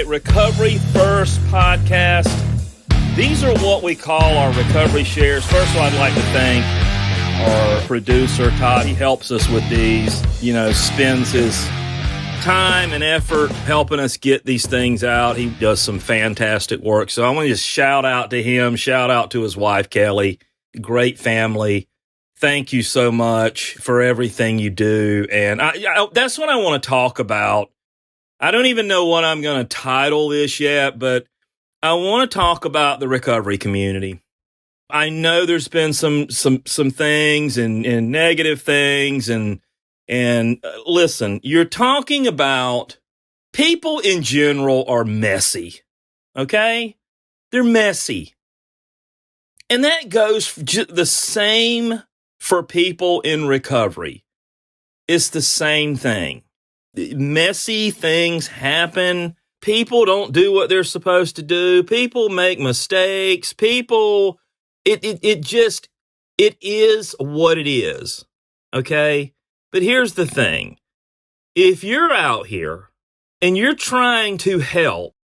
right, Recovery First podcast. These are what we call our recovery shares. First of all, I'd like to thank our producer, Todd. He helps us with these, spends his time and effort helping us get these things out. He does some fantastic work. So I want to just shout out to him, shout out to his wife, Kelly. Great family. Thank you so much for everything you do. And that's what I want to talk about. I don't even know what I'm going to title this yet, but I want to talk about the recovery community. I know there's been some things and negative things and listen, you're talking about people in general are messy. Okay? They're messy. And that goes the same for people in recovery. It's the same thing. Messy things happen. People don't do what they're supposed to do. People make mistakes. People, it is what it is. Okay? But here's the thing. If you're out here and you're trying to help,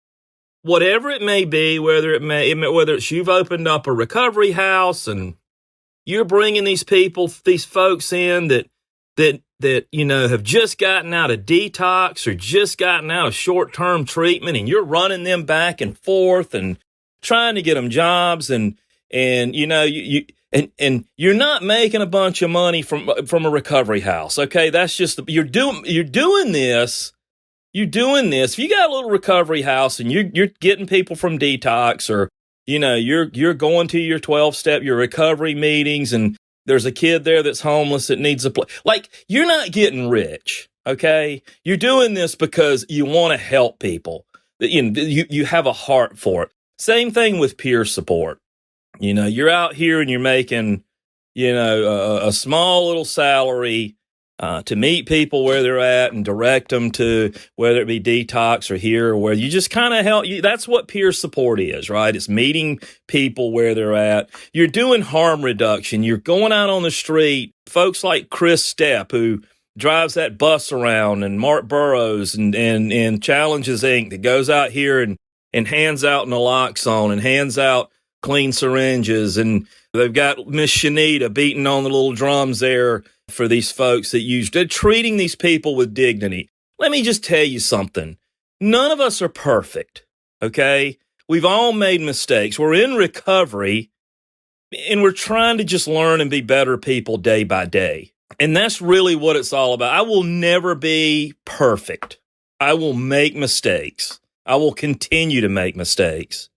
whatever it may be, whether it's you've opened up a recovery house and you're bringing these folks in that have just gotten out of detox or just gotten out of short-term treatment, and you're running them back and forth and trying to get them jobs, and you're not making a bunch of money from a recovery house. Okay, that's just you're doing this. If you got a little recovery house and you're getting people from detox, or you're going to your 12-step, your recovery meetings, and there's a kid there that's homeless that needs a place. Like, you're not getting rich, okay? You're doing this because you want to help people. You have a heart for it. Same thing with peer support. You're out here and you're making, a small little salary to meet people where they're at and direct them to whether it be detox or here or where you just kind of help you. That's what peer support is, right? It's meeting people where they're at. You're doing harm reduction. You're going out on the street. Folks like Chris Stepp, who drives that bus around, and Mark Burrows and Challenges Inc. that goes out here and hands out naloxone and hands out clean syringes. And they've got Miss Shanita beating on the little drums there for these folks they're treating these people with dignity. Let me just tell you something. None of us are perfect, okay? We've all made mistakes. We're in recovery, and we're trying to just learn and be better people day by day. And that's really what it's all about. I will never be perfect. I will make mistakes. I will continue to make mistakes.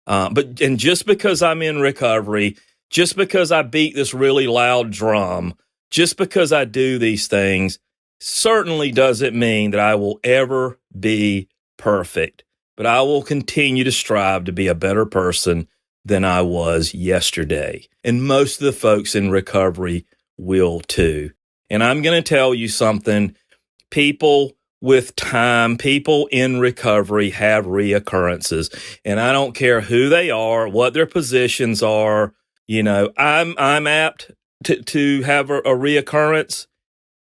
But just because I'm in recovery, just because I beat this really loud drum, just because I do these things, certainly doesn't mean that I will ever be perfect. But I will continue to strive to be a better person than I was yesterday. And most of the folks in recovery will too. And I'm going to tell you something. People with time, people in recovery have reoccurrences. And I don't care who they are, what their positions are. I'm apt to have a reoccurrence.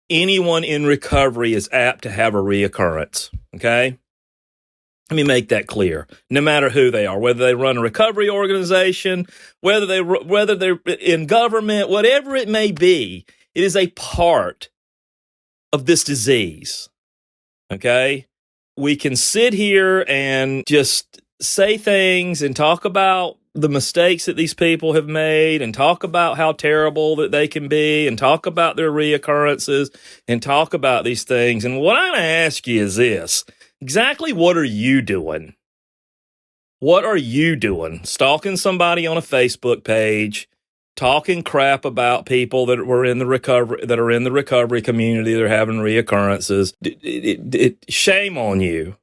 Anyone in recovery is apt to have a reoccurrence. Okay? Let me make that clear. No matter who they are, whether they run a recovery organization, whether they're in government, whatever it may be, it is a part of this disease. Okay? We can sit here and just say things and talk about the mistakes that these people have made, and talk about how terrible that they can be, and talk about their reoccurrences, and talk about these things. And what I'm going to ask you is this. Exactly what are you doing? What are you doing? Stalking somebody on a Facebook page, talking crap about people that are in the recovery community that are having reoccurrences. Shame on you.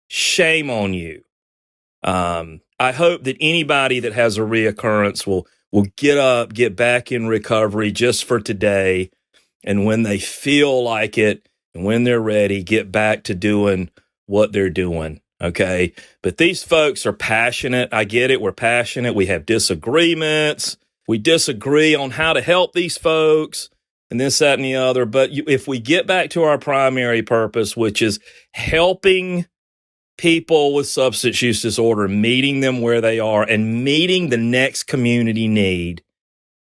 Shame on you. I hope that anybody that has a reoccurrence will get back in recovery just for today. And when they feel like it and when they're ready, get back to doing what they're doing. Okay. But these folks are passionate. I get it. We're passionate. We have disagreements. We disagree on how to help these folks and this, that, and the other. But if we get back to our primary purpose, which is helping people with substance use disorder, meeting them where they are and meeting the next community need,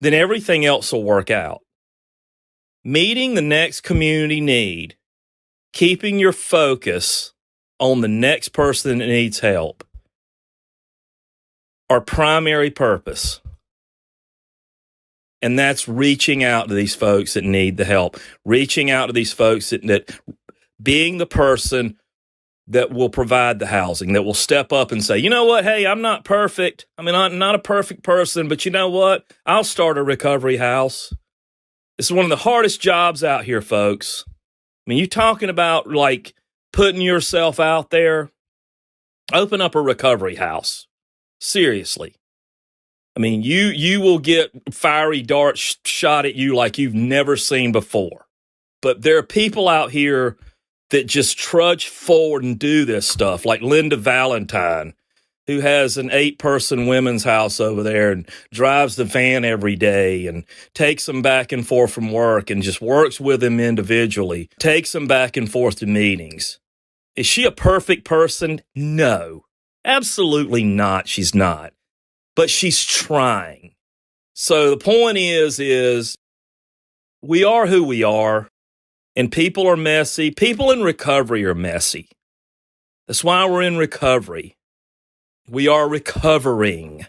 then everything else will work out. Meeting the next community need, keeping your focus on the next person that needs help, our primary purpose. And that's reaching out to these folks that need the help, reaching out to these folks that being the person that will provide the housing, that will step up and say, you know what? Hey, I'm not perfect. I mean, I'm not a perfect person, but you know what? I'll start a recovery house. It's one of the hardest jobs out here, folks. I mean, you talking about like putting yourself out there, open up a recovery house. Seriously. I mean, you will get fiery darts shot at you like you've never seen before. But there are people out here that just trudge forward and do this stuff, like Linda Valentine, who has an 8-person women's house over there and drives the van every day and takes them back and forth from work and just works with them individually, takes them back and forth to meetings. Is she a perfect person? No, absolutely not. She's not. But she's trying. So the point is we are who we are, and people are messy. People in recovery are messy. That's why we're in recovery. We are recovering.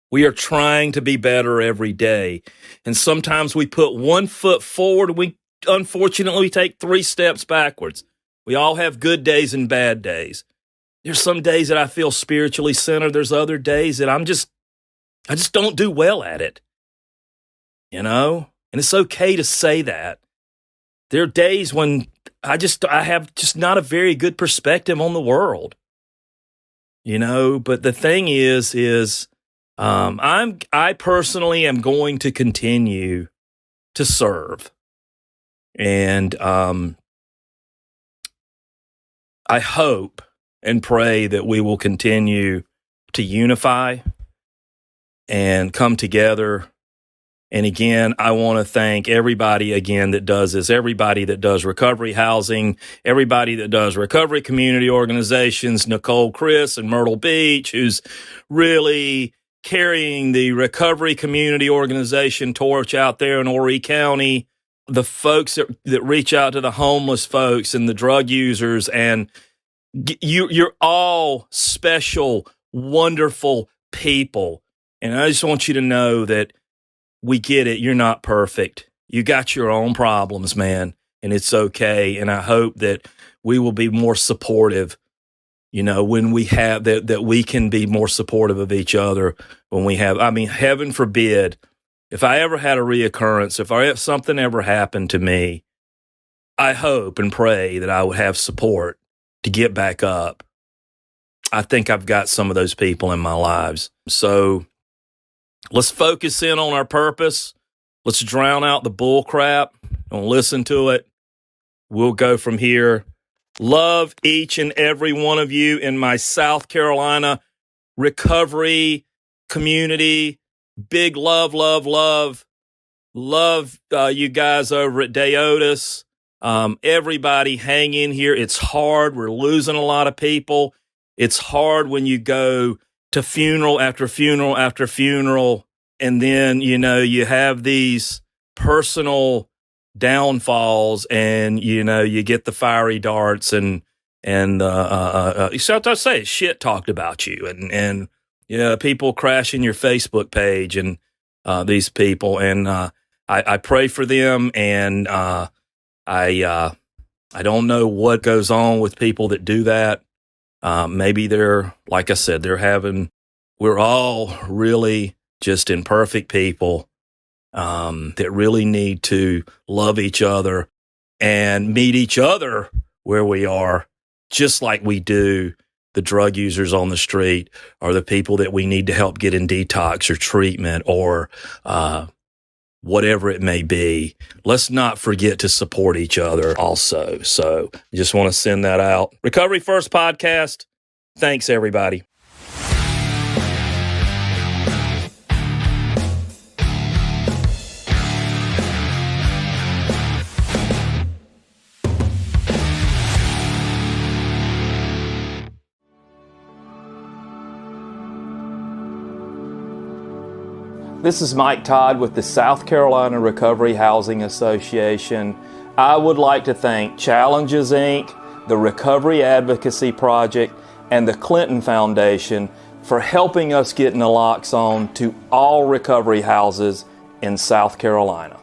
We are trying to be better every day. And sometimes we put one foot forward, and unfortunately we take 3 steps backwards. We all have good days and bad days. There's some days that I feel spiritually centered. There's other days that I just don't do well at it. You know? And it's okay to say that. There are days when I have just not a very good perspective on the world. You know, but the thing is I personally am going to continue to serve. And I hope and pray that we will continue to unify and come together. And again, I want to thank everybody again that does this, everybody that does recovery housing, everybody that does recovery community organizations, Nicole Chris in Myrtle Beach, who's really carrying the recovery community organization torch out there in Horry County, the folks that reach out to the homeless folks and the drug users, and you're all special, wonderful people. And I just want you to know that we get it. You're not perfect. You got your own problems, man, and it's okay. And I hope that we will be more supportive, you know, when we have that we can be more supportive of each other when we have, I mean, heaven forbid, if I ever had a reoccurrence, if something ever happened to me, I hope and pray that I would have support to get back up. I think I've got some of those people in my lives. So let's focus in on our purpose. Let's drown out the bull crap. Don't listen to it. We'll go from here. Love each and every one of you in my South Carolina recovery community. Big love, love, love. Love you guys over at DOERS. Everybody hang in here. It's hard. We're losing a lot of people. It's hard when you go to funeral after funeral after funeral, and then, you know, you have these personal downfalls, and, you know, you get the fiery darts and you start to say shit talked about you, and you know, people crashing your Facebook page, and these people, and I pray for them, and I don't know what goes on with people that do that. Maybe they're, like I said, we're all really just imperfect people that really need to love each other and meet each other where we are, just like we do the drug users on the street, or the people that we need to help get in detox or treatment, or whatever it may be. Let's not forget to support each other also. So just want to send that out. Recovery First Podcast. Thanks, everybody. This is Mike Todd with the South Carolina Recovery Housing Association. I would like to thank Challenges, Inc., the Recovery Advocacy Project, and the Clinton Foundation for helping us get naloxone to all recovery houses in South Carolina.